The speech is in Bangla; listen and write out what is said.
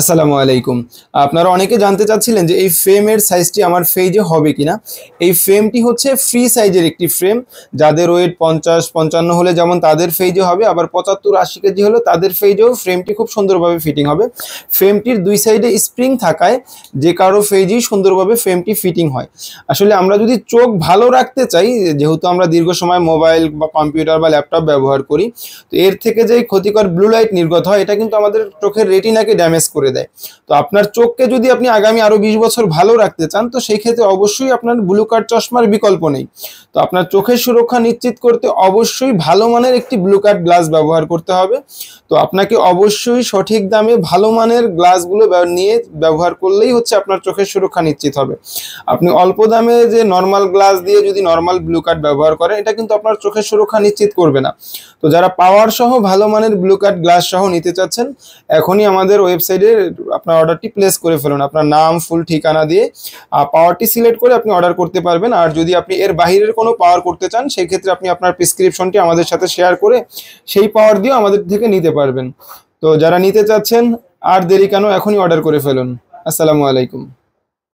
আসসালামু আলাইকুম। আপনারা অনেকে জানতে চাচ্ছিলেন যে এই ফ্রেমের সাইজটি আমার পেজে হবে কিনা। এই ফ্রেমটি হচ্ছে ফ্রি সাইজের একটি ফ্রেম। যাদের ওয়েট ৫০-৫৫ হলে যেমন তাদের পেজে হবে, আবার ৭৫-৮০ কেজি হলে তাদের পেজেও ফ্রেমটি খুব সুন্দরভাবে ফিটিং হবে। ফ্রেমটির দুই সাইডে স্প্রিং থাকায় যে কারো পেজেই সুন্দরভাবে ফ্রেমটি ফিটিং হয়। আসলে আমরা যদি চোখ ভালো রাখতে চাই, যেহেতু আমরা দীর্ঘ সময় মোবাইল বা কম্পিউটার বা ল্যাপটপ ব্যবহার করি, তো এর থেকে যে ক্ষতিকর ব্লু লাইট নির্গত হয় এটা কিন্তু আমাদের চোখের রেটিনাকে ড্যামেজ করে দেয়। তো আপনার চোখকে যদি আপনি আগামী আরো 20 বছর ভালো রাখতে চান, তো সেই ক্ষেত্রে অবশ্যই আপনার ব্লু কাট চশমার বিকল্প নেই। তো আপনার চোখের সুরক্ষা নিশ্চিত করতে অবশ্যই ভালো মানের একটি ব্লু কাট গ্লাস ব্যবহার করতে হবে। তো আপনাকে অবশ্যই সঠিক দামে ভালো মানের গ্লাসগুলো নিয়ে ব্যবহার করলেই হচ্ছে আপনার চোখের সুরক্ষা নিশ্চিত হবে। আপনি অল্প দামে যে নর্মাল গ্লাস দিয়ে যদি নর্মাল ব্লু কাট ব্যবহার করেন, এটা কিন্তু আপনার চোখের সুরক্ষা নিশ্চিত করবে না। তো যারা পাওয়ার সহ ভালো মানের ব্লু কাট গ্লাস সহ নিতে চাচ্ছেন, এখনই আমাদের ওয়েবসাইটে আপনার অর্ডারটি প্লেস করে ফেলুন। আপনার নাম, ফুল ঠিকানা দিয়ে পাওয়ারটি সিলেক্ট করে আপনি অর্ডার করতে পারবেন। আর যদি আপনি এর বাহিরের কোনো পাওয়ার করতে চান, সেই ক্ষেত্রে আপনি আপনার প্রেসক্রিপশনটি আমাদের সাথে শেয়ার করে সেই পাওয়ার দিয়েও আমাদের থেকে নিতে পারবেন। তো যারা নিতে চাচ্ছেন, আর দেরি কেন, এখনই অর্ডার করে ফেলুন। আসসালামু আলাইকুম।